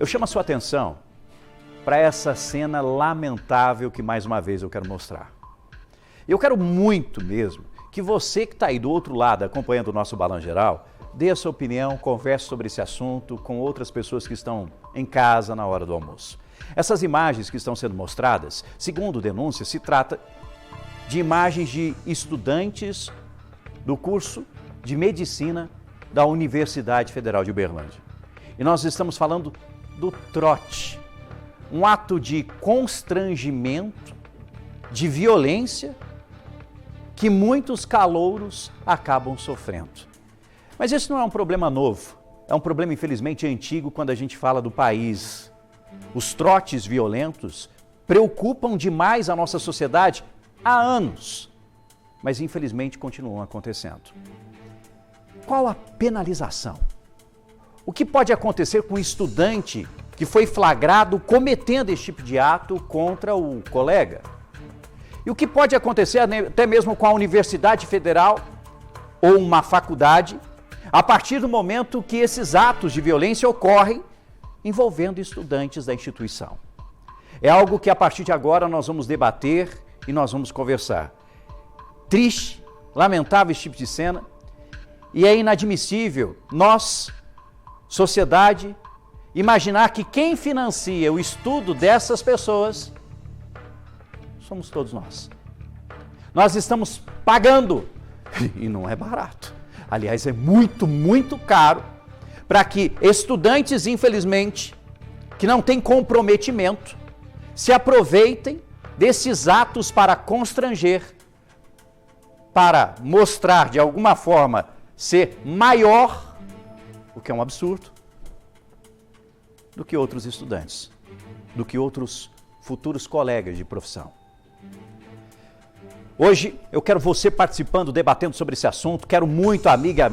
Eu chamo a sua atenção para essa cena lamentável que mais uma vez eu quero mostrar. Eu quero muito mesmo que você que está aí do outro lado acompanhando o nosso Balanço Geral, dê a sua opinião, converse sobre esse assunto com outras pessoas que estão em casa na hora do almoço. Essas imagens que estão sendo mostradas, segundo denúncias, se trata de imagens de estudantes do curso de Medicina da Universidade Federal de Uberlândia. E nós estamos falando do trote, um ato de constrangimento, de violência, que muitos calouros acabam sofrendo. Mas isso não é um problema novo, é um problema infelizmente antigo quando a gente fala do país. Os trotes violentos preocupam demais a nossa sociedade há anos, mas infelizmente continuam acontecendo. Qual a penalização? O que pode acontecer com um estudante que foi flagrado cometendo esse tipo de ato contra o colega? E o que pode acontecer até mesmo com a Universidade Federal ou uma faculdade, a partir do momento que esses atos de violência ocorrem envolvendo estudantes da instituição? É algo que a partir de agora nós vamos debater e nós vamos conversar. Triste, lamentável esse tipo de cena, e é inadmissível nós, sociedade, imaginar que quem financia o estudo dessas pessoas somos todos nós. Nós estamos pagando, e não é barato. Aliás, é muito, muito caro para que estudantes, infelizmente, que não têm comprometimento, se aproveitem desses atos para constranger, para mostrar de alguma forma ser maior, o que é um absurdo, do que outros estudantes, do que outros futuros colegas de profissão. Hoje eu quero você participando, debatendo sobre esse assunto, quero muito amiga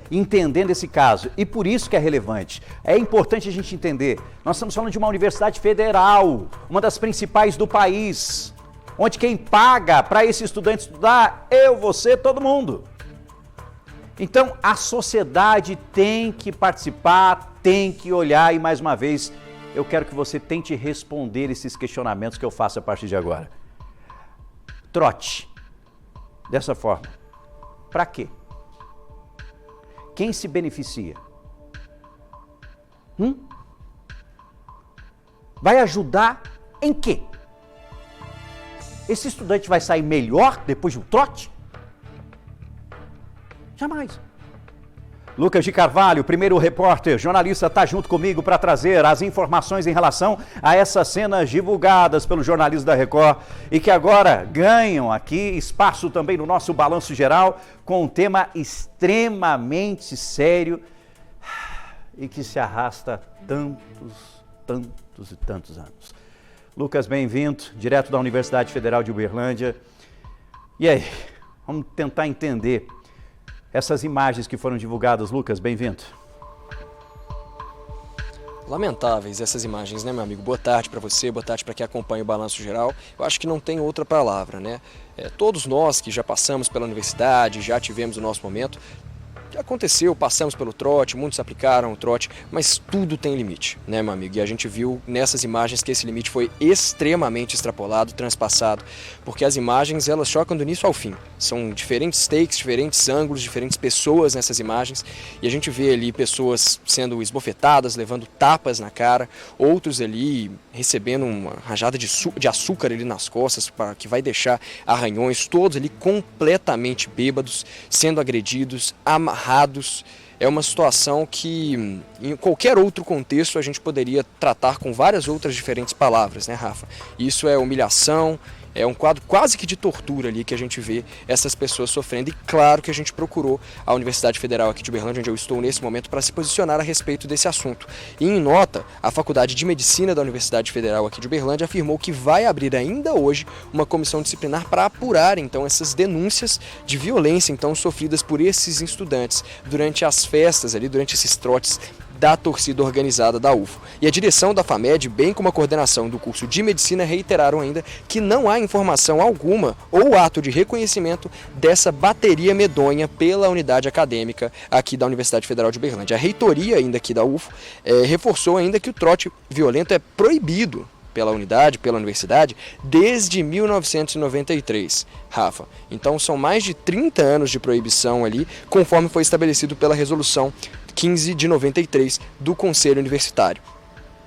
entendendo esse caso, e por isso que é relevante. É importante a gente entender, nós estamos falando de uma universidade federal, uma das principais do país, onde quem paga para esse estudante estudar, eu, você, todo mundo. Então a sociedade tem que participar, tem que olhar, e mais uma vez eu quero que você tente responder esses questionamentos que eu faço a partir de agora. Trote dessa forma, para quê? Quem se beneficia? Vai ajudar em quê? Esse estudante vai sair melhor depois de um trote? Jamais. Lucas de Carvalho, primeiro repórter, jornalista, está junto comigo para trazer as informações em relação a essas cenas divulgadas pelo jornalismo da Record e que agora ganham aqui espaço também no nosso Balanço Geral com um tema extremamente sério e que se arrasta tantos e tantos anos. Lucas, bem-vindo, direto da Universidade Federal de Uberlândia. E aí, vamos tentar entender essas imagens que foram divulgadas. Lucas, bem-vindo. Lamentáveis essas imagens, né, meu amigo? Boa tarde para você, boa tarde para quem acompanha o Balanço Geral. Eu acho que não tem outra palavra, né? Todos nós que já passamos pela universidade, já tivemos o nosso momento, aconteceu, passamos pelo trote, muitos aplicaram o trote, mas tudo tem limite, né, meu amigo? E a gente viu nessas imagens que esse limite foi extremamente extrapolado, transpassado, porque as imagens, elas chocam do início ao fim. São diferentes takes, diferentes ângulos, diferentes pessoas nessas imagens, e a gente vê ali pessoas sendo esbofetadas, levando tapas na cara, outros ali recebendo uma rajada de açúcar ali nas costas, que vai deixar arranhões, todos ali completamente bêbados, sendo agredidos, amarrados. É uma situação que, em qualquer outro contexto, a gente poderia tratar com várias outras diferentes palavras, né, Rafa? Isso é humilhação, é um quadro quase que de tortura ali que a gente vê essas pessoas sofrendo. E claro que a gente procurou a Universidade Federal aqui de Uberlândia, onde eu estou nesse momento, para se posicionar a respeito desse assunto. E em nota, a Faculdade de Medicina da Universidade Federal aqui de Uberlândia afirmou que vai abrir ainda hoje uma comissão disciplinar para apurar então essas denúncias de violência então sofridas por esses estudantes durante as festas ali, durante esses trotes da torcida organizada da UFO. E a direção da FAMED, bem como a coordenação do curso de Medicina, reiteraram ainda que não há informação alguma ou ato de reconhecimento dessa bateria medonha pela unidade acadêmica aqui da Universidade Federal de Uberlândia. A reitoria ainda aqui da UFO reforçou ainda que o trote violento é proibido pela unidade, pela universidade, desde 1993, Rafa. Então são mais de 30 anos de proibição ali, conforme foi estabelecido pela resolução 15 de 93 do Conselho Universitário.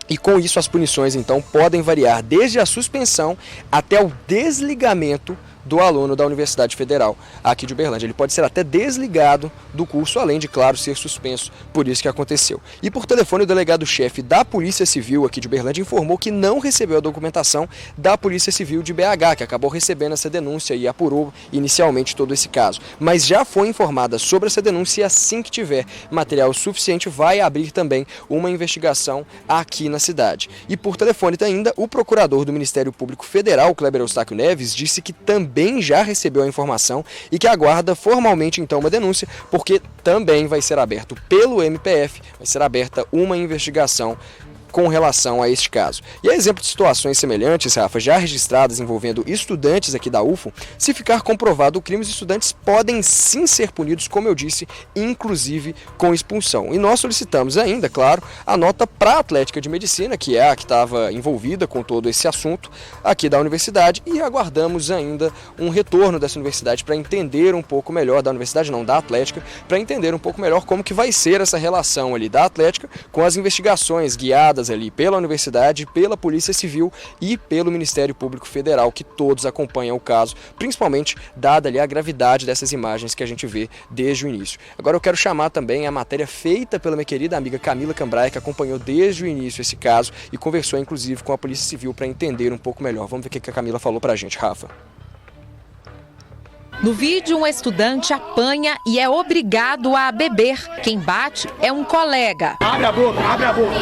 E com isso as punições então podem variar desde a suspensão até o desligamento do aluno da Universidade Federal aqui de Uberlândia. Ele pode ser até desligado do curso, além de, claro, ser suspenso. Por isso que aconteceu. E por telefone, o delegado-chefe da Polícia Civil aqui de Uberlândia informou que não recebeu a documentação da Polícia Civil de BH, que acabou recebendo essa denúncia e apurou inicialmente todo esse caso. Mas já foi informada sobre essa denúncia e assim que tiver material suficiente vai abrir também uma investigação aqui na cidade. E por telefone ainda, o procurador do Ministério Público Federal, Kleber Eustáquio Neves, disse que também já recebeu a informação e que aguarda formalmente então uma denúncia, porque também vai ser aberto pelo MPF, vai ser aberta uma investigação com relação a este caso. E a exemplo de situações semelhantes, Rafa, já registradas envolvendo estudantes aqui da UFO, se ficar comprovado o crime, os estudantes podem sim ser punidos, como eu disse, inclusive com expulsão. E nós solicitamos ainda, claro, a nota para a Atlética de Medicina, que é a que estava envolvida com todo esse assunto aqui da universidade, e aguardamos ainda um retorno dessa universidade para entender um pouco melhor, da universidade não, da Atlética, para entender um pouco melhor como que vai ser essa relação ali da Atlética com as investigações guiadas ali pela universidade, pela Polícia Civil e pelo Ministério Público Federal, que todos acompanham o caso, principalmente dada ali a gravidade dessas imagens que a gente vê desde o início. Agora eu quero chamar também a matéria feita pela minha querida amiga Camila Cambraia, que acompanhou desde o início esse caso e conversou inclusive com a Polícia Civil para entender um pouco melhor. Vamos ver o que a Camila falou pra gente, Rafa. No vídeo, um estudante apanha e é obrigado a beber. Quem bate é um colega. Abre a boca, abre a boca.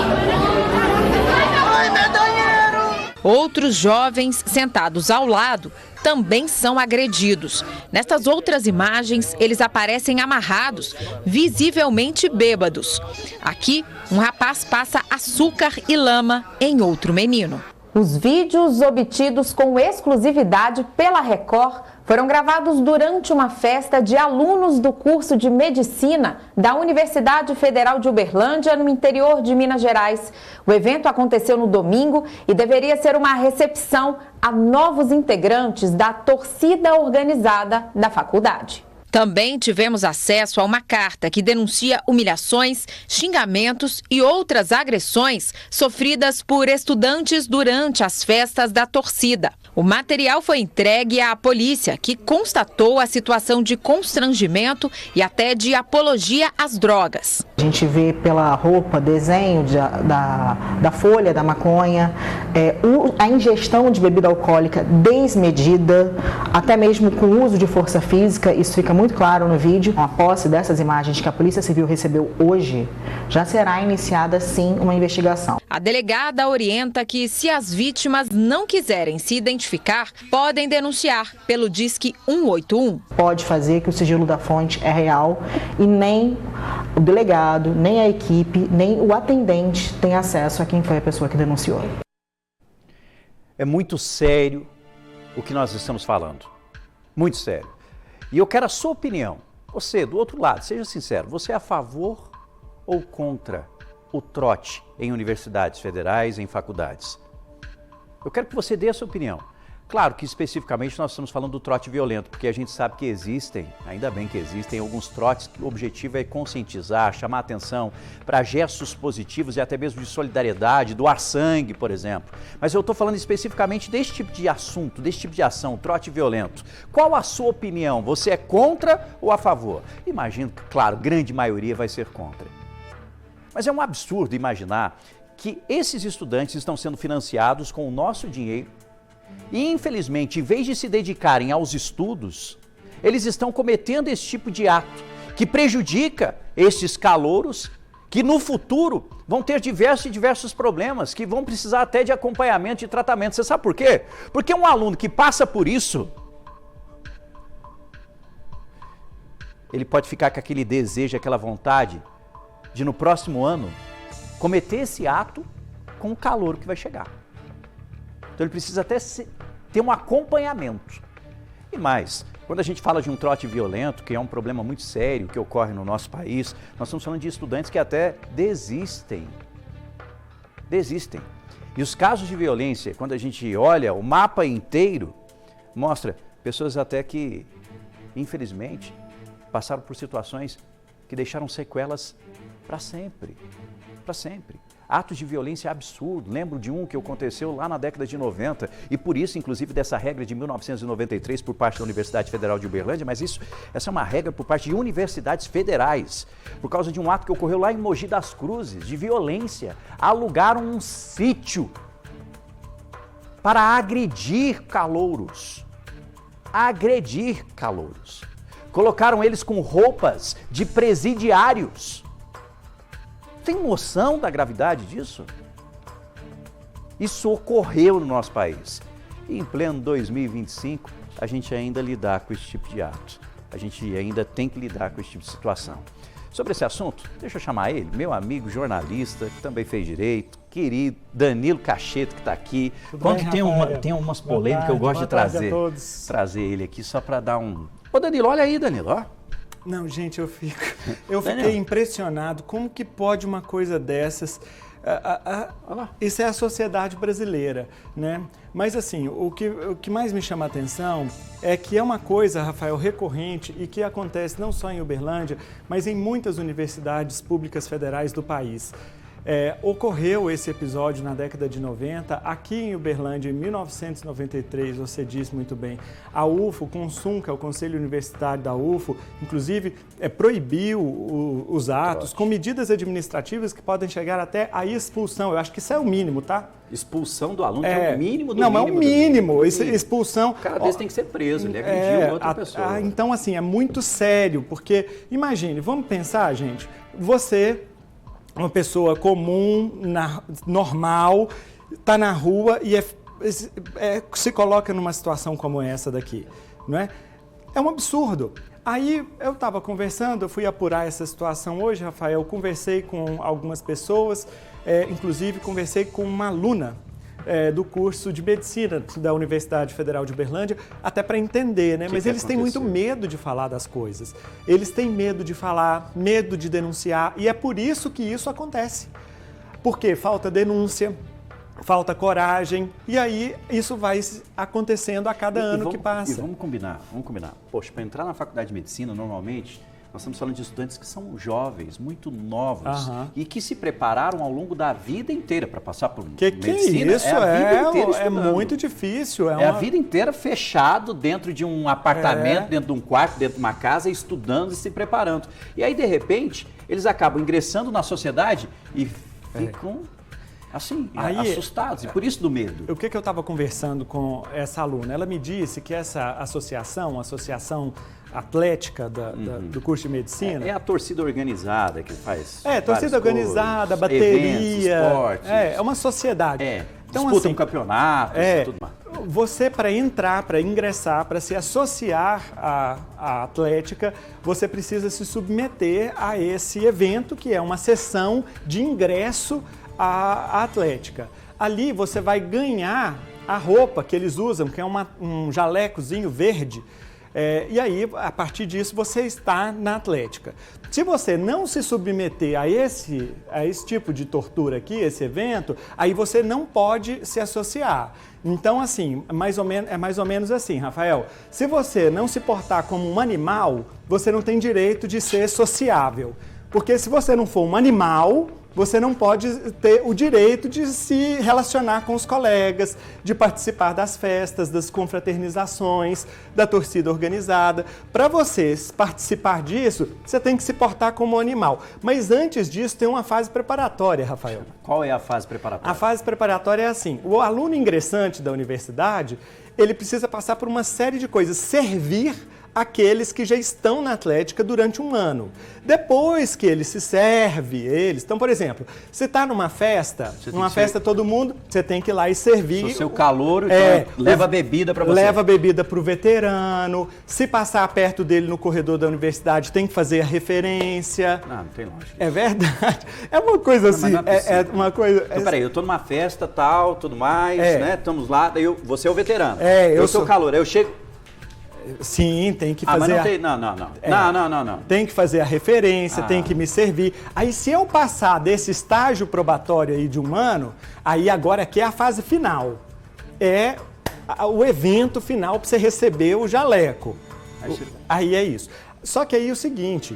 Ai, medonheiro! Outros jovens sentados ao lado também são agredidos. Nestas outras imagens, eles aparecem amarrados, visivelmente bêbados. Aqui, um rapaz passa açúcar e lama em outro menino. Os vídeos obtidos com exclusividade pela Record foram gravados durante uma festa de alunos do curso de Medicina da Universidade Federal de Uberlândia, no interior de Minas Gerais. O evento aconteceu no domingo e deveria ser uma recepção a novos integrantes da torcida organizada da faculdade. Também tivemos acesso a uma carta que denuncia humilhações, xingamentos e outras agressões sofridas por estudantes durante as festas da torcida. O material foi entregue à polícia, que constatou a situação de constrangimento e até de apologia às drogas. A gente vê pela roupa, desenho da folha da maconha, a ingestão de bebida alcoólica desmedida, até mesmo com o uso de força física, isso fica muito claro no vídeo. A posse dessas imagens que a Polícia Civil recebeu hoje, já será iniciada sim uma investigação. A delegada orienta que, se as vítimas não quiserem se identificar, podem denunciar pelo Disque 181. Pode fazer que o sigilo da fonte é real e nem o delegado, nem a equipe, nem o atendente tem acesso a quem foi a pessoa que denunciou. É muito sério o que nós estamos falando. Muito sério. E eu quero a sua opinião. Você, do outro lado, seja sincero, você é a favor ou contra o trote em universidades federais, em faculdades? Eu quero que você dê a sua opinião. Claro que especificamente nós estamos falando do trote violento, porque a gente sabe que existem, ainda bem que existem, alguns trotes que o objetivo é conscientizar, chamar atenção para gestos positivos e até mesmo de solidariedade, doar sangue, por exemplo. Mas eu estou falando especificamente desse tipo de assunto, desse tipo de ação, trote violento. Qual a sua opinião? Você é contra ou a favor? Imagino que, claro, grande maioria vai ser contra. Mas é um absurdo imaginar que esses estudantes estão sendo financiados com o nosso dinheiro e, infelizmente, em vez de se dedicarem aos estudos, eles estão cometendo esse tipo de ato que prejudica esses calouros que no futuro vão ter diversos problemas, que vão precisar até de acompanhamento e tratamento. Você sabe por quê? Porque um aluno que passa por isso, ele pode ficar com aquele desejo, aquela vontade de no próximo ano cometer esse ato com o calouro que vai chegar. Então ele precisa até ter um acompanhamento. E mais, quando a gente fala de um trote violento, que é um problema muito sério que ocorre no nosso país, nós estamos falando de estudantes que até desistem. E os casos de violência, quando a gente olha o mapa inteiro, mostra pessoas até que, infelizmente, passaram por situações que deixaram sequelas para sempre. Para sempre. Atos de violência absurdos. Lembro de um que aconteceu lá na década de 90 e por isso, inclusive, dessa regra de 1993 por parte da Universidade Federal de Uberlândia, mas essa é uma regra por parte de universidades federais, por causa de um ato que ocorreu lá em Mogi das Cruzes, de violência. Alugaram um sítio para agredir calouros. Colocaram eles com roupas de presidiários. Tem noção da gravidade disso? Isso ocorreu no nosso país. E em pleno 2025, a gente ainda lidar com esse tipo de ato. A gente ainda tem que lidar com esse tipo de situação. Sobre esse assunto, deixa eu chamar ele, meu amigo jornalista, que também fez direito, querido Danilo Cacheto, que está aqui. Quando tem umas polêmicas que eu gosto de trazer ele aqui só para dar um... Ô Danilo, olha aí, Danilo, ó. Não, gente, eu fiquei impressionado. Como que pode uma coisa dessas... Isso é a sociedade brasileira, né? Mas assim, o que mais me chama a atenção é que é uma coisa, Rafael, recorrente e que acontece não só em Uberlândia, mas em muitas universidades públicas federais do país. Ocorreu esse episódio na década de 90, aqui em Uberlândia, em 1993, você disse muito bem, a UFO, o CONSUM, que é o Conselho Universitário da UFO, inclusive proibiu os atos com medidas administrativas que podem chegar até a expulsão. Eu acho que isso é o mínimo, tá? Expulsão do aluno é o mínimo do não, mínimo. Não, é o mínimo. Expulsão... O cara desse tem que ser preso, ele agrediu outra pessoa. Então, assim, é muito sério, porque, imagine, vamos pensar, gente, você... uma pessoa comum, normal, está na rua e se coloca numa situação como essa daqui, não é? É um absurdo. Aí eu estava conversando, eu fui apurar essa situação hoje, Rafael, conversei com algumas pessoas, inclusive conversei com uma aluna do curso de medicina da Universidade Federal de Uberlândia, até para entender, né? Mas eles têm muito medo de falar das coisas. Eles têm medo de falar, medo de denunciar, e é por isso que isso acontece. Porque falta denúncia, falta coragem, e aí isso vai acontecendo a cada ano que passa. E vamos combinar. Poxa, para entrar na faculdade de medicina, normalmente, nós estamos falando de estudantes que são jovens, muito novos, e que se prepararam ao longo da vida inteira para passar por medicina. Isso é muito difícil. A vida inteira fechado dentro de um apartamento, dentro de um quarto, dentro de uma casa, estudando e se preparando. E aí, de repente, eles acabam ingressando na sociedade e ficam... assim, assustados, e por isso do medo. O que eu estava conversando com essa aluna? Ela me disse que essa associação atlética do curso de medicina... É a torcida organizada que faz torcida organizada, bateria... Eventos, esportes. É uma sociedade. Então, disputam campeonatos e tudo mais. Você, para ingressar, para se associar à atlética, você precisa se submeter a esse evento, que é uma sessão de ingresso à atlética. Ali você vai ganhar a roupa que eles usam, que é um jalecozinho verde, e aí, a partir disso, você está na atlética. Se você não se submeter a esse tipo de tortura aqui, esse evento, aí você não pode se associar. Então, assim, é mais ou menos assim, Rafael. Se você não se portar como um animal, você não tem direito de ser sociável. Porque se você não for um animal, você não pode ter o direito de se relacionar com os colegas, de participar das festas, das confraternizações, da torcida organizada. Para você participar disso, você tem que se portar como um animal. Mas antes disso, tem uma fase preparatória, Rafael. Qual é a fase preparatória? A fase preparatória é assim, o aluno ingressante da universidade, ele precisa passar por uma série de coisas, servir aqueles que já estão na Atlética durante um ano. Depois que ele se serve, então, por exemplo, você está numa festa, todo mundo, você tem que ir lá e servir. O seu calouro, então, leva bebida para você. Leva bebida para o veterano. Se passar perto dele no corredor da universidade, tem que fazer a referência. Não tem lógica. É verdade. É uma coisa assim. É uma coisa. Então, peraí, eu tô numa festa, tal, tudo mais, né? Estamos lá, daí você é o veterano. Eu sou o calouro. Eu chego. Sim, tem que fazer. Mas não tem. Não. Tem que fazer a referência, tem que me servir. Aí, se eu passar desse estágio probatório aí de um ano, aí agora aqui é a fase final. É o evento final para você receber o jaleco. Aí é isso. Só que aí é o seguinte.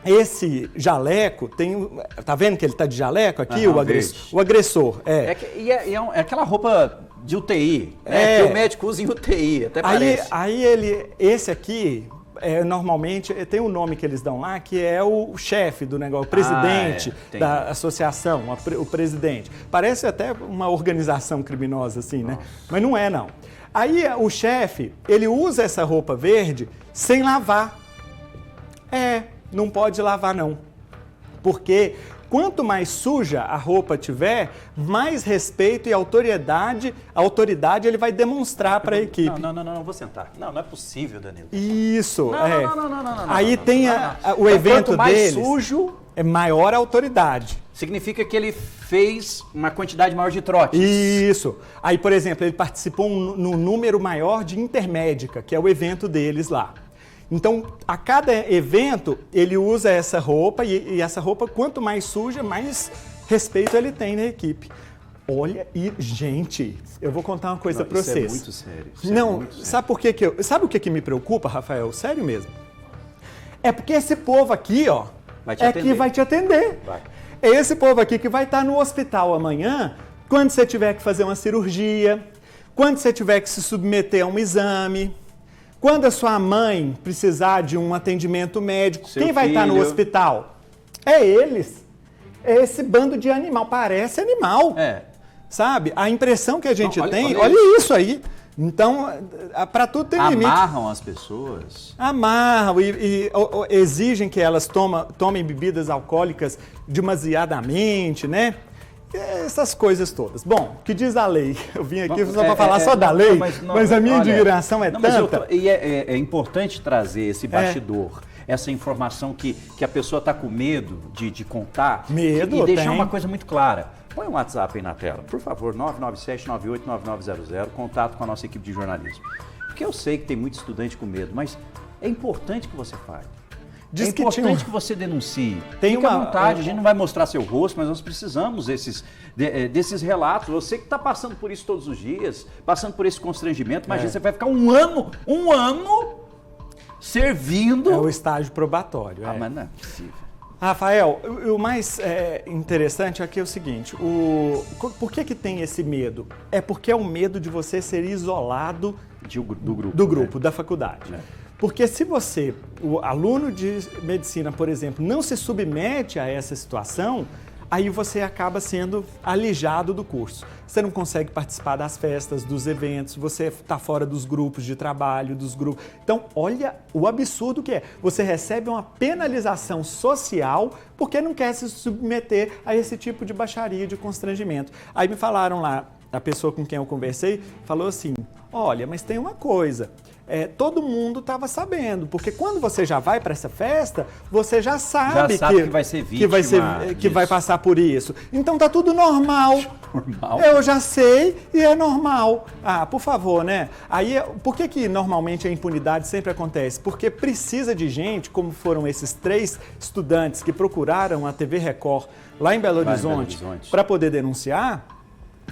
Esse jaleco tem. Tá vendo que ele tá de jaleco aqui? O agressor. É aquela roupa de UTI, que o médico usa em UTI, até parece. Esse aqui, normalmente, tem um nome que eles dão lá, que é o chefe do negócio, o presidente da associação, o presidente. Parece até uma organização criminosa, assim, né? Mas não é, não. Aí o chefe, ele usa essa roupa verde sem lavar. Não pode lavar, não. Porque quanto mais suja a roupa tiver, mais respeito e autoridade ele vai demonstrar para a equipe. Não, vou sentar. Não é possível, Danilo. Isso, Não. Aí tem o evento deles. Quanto mais sujo, é maior a autoridade. Significa que ele fez uma quantidade maior de trotes. Isso. Aí, por exemplo, ele participou no número maior de intermédica, que é o evento deles lá. Então, a cada evento, ele usa essa roupa e essa roupa, quanto mais suja, mais respeito ele tem na equipe. Olha, gente, eu vou contar uma coisa para vocês. Isso é muito sério. Sabe por que sabe o que me preocupa, Rafael? Sério mesmo. É porque esse povo aqui, ó, que vai te atender. É esse povo aqui que vai estar no hospital amanhã, quando você tiver que fazer uma cirurgia, quando você tiver que se submeter a um exame. Quando a sua mãe precisar de um atendimento médico, quem vai estar no hospital? É eles. É esse bando de animal. Parece animal. Sabe? A impressão que a gente tem... Olha isso aí. Então, para tudo tem limite. Amarram as pessoas. Amarram e exigem que elas tomem bebidas alcoólicas demasiadamente, né? Essas coisas todas. Bom, o que diz a lei? Eu vim aqui só para falar só da lei, mas a minha indignação é tanta. E é importante trazer esse bastidor, essa informação que a pessoa está com medo de contar. Medo, e deixar uma coisa muito clara. Põe um WhatsApp aí na tela, por favor, 997-989900, contato com a nossa equipe de jornalismo. Porque eu sei que tem muito estudante com medo, mas é importante que você fale. É importante que você denuncie. Fica à vontade, a gente não vai mostrar seu rosto, mas nós precisamos desses relatos. Você que está passando por isso todos os dias, passando por esse constrangimento, imagina, você vai ficar um ano servindo... É o estágio probatório. Mas não é possível. Rafael, o mais interessante aqui é o seguinte, por que tem esse medo? É porque é o medo de você ser isolado do grupo, da faculdade. Porque se você, o aluno de medicina, por exemplo, não se submete a essa situação, aí você acaba sendo alijado do curso. Você não consegue participar das festas, dos eventos, você está fora dos grupos de trabalho, dos grupos... Então, olha o absurdo que é. Você recebe uma penalização social porque não quer se submeter a esse tipo de baixaria, de constrangimento. Aí me falaram lá, a pessoa com quem eu conversei, falou assim, olha, mas tem uma coisa... todo mundo estava sabendo, porque quando você já vai para essa festa, você já sabe que vai ser vítima, que vai passar por isso. Então tá tudo normal. Eu já sei e é normal. Por favor, né? Aí, por que normalmente a impunidade sempre acontece? Porque precisa de gente, como foram esses 3 estudantes que procuraram a TV Record lá em Belo Horizonte para poder denunciar,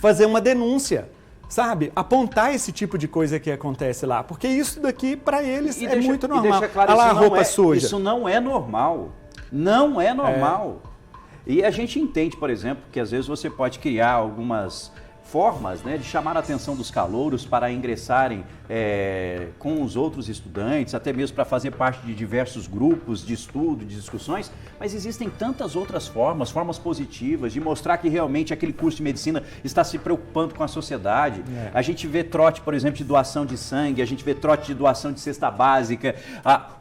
fazer uma denúncia. Sabe? Apontar esse tipo de coisa que acontece lá. Porque isso daqui, para eles, muito normal. Deixa claro, olha lá a roupa suja. Isso não é normal. Não é normal. E a gente entende, por exemplo, que às vezes você pode criar algumas formas, né, de chamar a atenção dos calouros para ingressarem com os outros estudantes, até mesmo para fazer parte de diversos grupos de estudo, de discussões, mas existem tantas outras formas positivas de mostrar que realmente aquele curso de medicina está se preocupando com a sociedade. A gente vê trote, por exemplo, de doação de sangue, a gente vê trote de doação de cesta básica.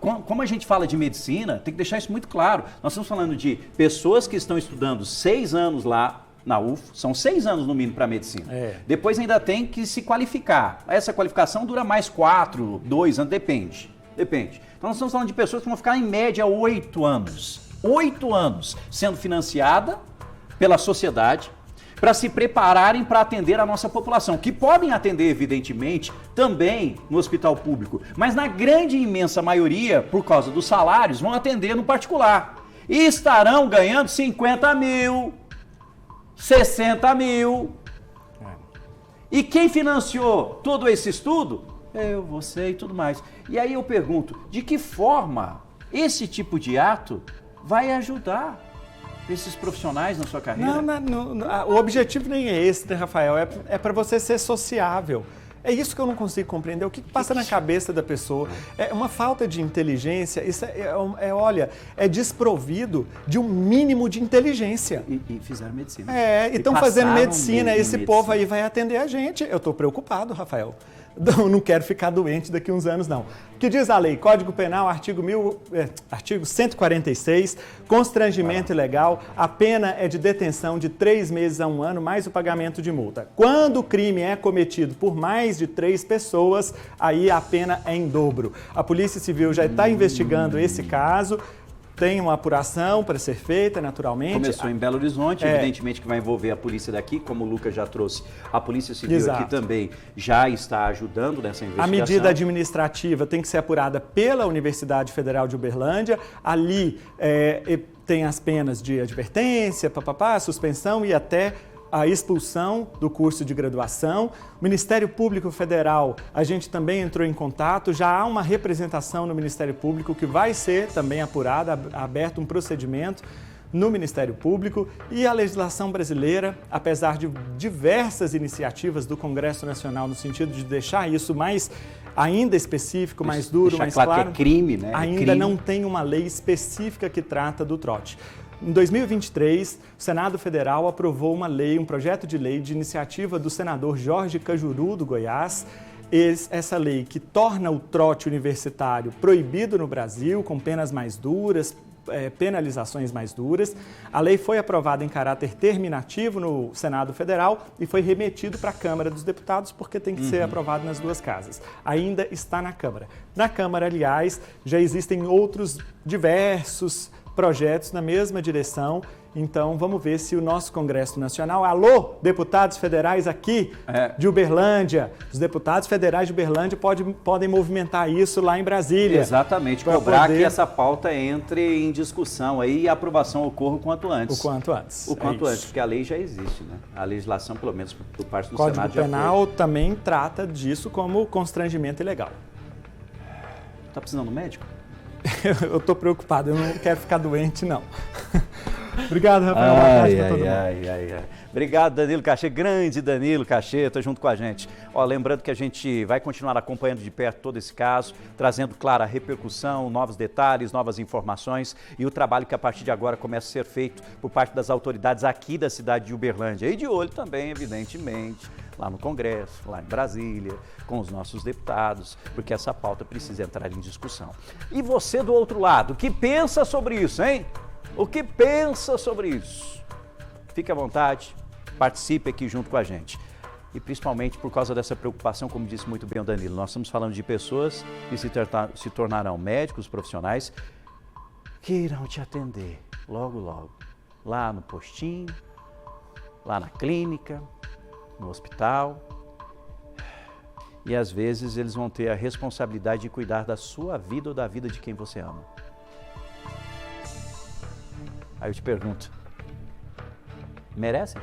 Como a gente fala de medicina, tem que deixar isso muito claro. Nós estamos falando de pessoas que estão estudando 6 anos lá na UF, são 6 anos no mínimo para medicina. Depois ainda tem que se qualificar. Essa qualificação dura mais 4, 2 anos, depende. Então nós estamos falando de pessoas que vão ficar em média 8 anos. 8 anos sendo financiada pela sociedade para se prepararem para atender a nossa população, que podem atender, evidentemente, também no hospital público, mas na grande e imensa maioria, por causa dos salários, vão atender no particular. E estarão ganhando 50 mil, 60 mil. E quem financiou todo esse estudo? Eu, você e tudo mais. E aí eu pergunto, de que forma esse tipo de ato vai ajudar esses profissionais na sua carreira? Não, o objetivo nem é esse, né, Rafael? É para você ser sociável. É isso que eu não consigo compreender. O que passa na cabeça da pessoa? É uma falta de inteligência. Isso olha, é desprovido de um mínimo de inteligência. E fizeram medicina. E estão fazendo medicina. Esse povo aí vai atender a gente. Eu estou preocupado, Rafael. Não quero ficar doente daqui uns anos, não. O que diz a lei? Código Penal, artigo 146, constrangimento ilegal. A pena é de detenção de 3 meses a 1 ano, mais o pagamento de multa. Quando o crime é cometido por mais de 3 pessoas, aí a pena é em dobro. A Polícia Civil já está investigando esse caso. Tem uma apuração para ser feita, naturalmente. Começou em Belo Horizonte, evidentemente que vai envolver a polícia daqui, como o Lucas já trouxe. A Polícia Civil aqui também já está ajudando nessa investigação. A medida administrativa tem que ser apurada pela Universidade Federal de Uberlândia. Ali tem as penas de advertência, suspensão e até a expulsão do curso de graduação. O Ministério Público Federal, a gente também entrou em contato, já há uma representação no Ministério Público que vai ser também apurada, aberto um procedimento no Ministério Público. E a legislação brasileira, apesar de diversas iniciativas do Congresso Nacional no sentido de deixar isso mais ainda específico, mais duro, mais claro, que é crime, né? Ainda não tem uma lei específica que trata do trote. Em 2023, o Senado Federal aprovou uma lei, um projeto de lei de iniciativa do senador Jorge Cajuru, do Goiás. Essa lei que torna o trote universitário proibido no Brasil, com penas mais duras, penalizações mais duras. A lei foi aprovada em caráter terminativo no Senado Federal e foi remetido para a Câmara dos Deputados, porque tem que ser aprovado nas 2 casas. Ainda está na Câmara. Na Câmara, aliás, já existem outros diversos projetos na mesma direção. Então, vamos ver se o nosso Congresso Nacional... Alô, deputados federais aqui de Uberlândia. Os deputados federais de Uberlândia podem movimentar isso lá em Brasília. Exatamente, cobrar que essa pauta entre em discussão aí e a aprovação ocorra o quanto antes. O quanto antes. O quanto antes, porque a lei já existe, né? A legislação, pelo menos por parte do Código Senado, já foi. Código Penal também trata disso como constrangimento ilegal. Tá precisando de um médico? Eu estou preocupado, eu não quero ficar doente, não. Obrigado, Rafael. Boa tarde para todo mundo. Obrigado, Danilo Cachê, grande Danilo Cachê, tá junto com a gente. Lembrando que a gente vai continuar acompanhando de perto todo esse caso, trazendo, claro, a repercussão, novos detalhes, novas informações e o trabalho que a partir de agora começa a ser feito por parte das autoridades aqui da cidade de Uberlândia. E de olho também, evidentemente, lá no Congresso, lá em Brasília, com os nossos deputados, porque essa pauta precisa entrar em discussão. E você do outro lado, o que pensa sobre isso, hein? O que pensa sobre isso? Fique à vontade, participe aqui junto com a gente. E principalmente por causa dessa preocupação, como disse muito bem o Danilo, nós estamos falando de pessoas que se tornarão médicos profissionais que irão te atender logo, logo, lá no postinho, lá na clínica, no hospital. E às vezes eles vão ter a responsabilidade de cuidar da sua vida ou da vida de quem você ama. Aí eu te pergunto, merecem?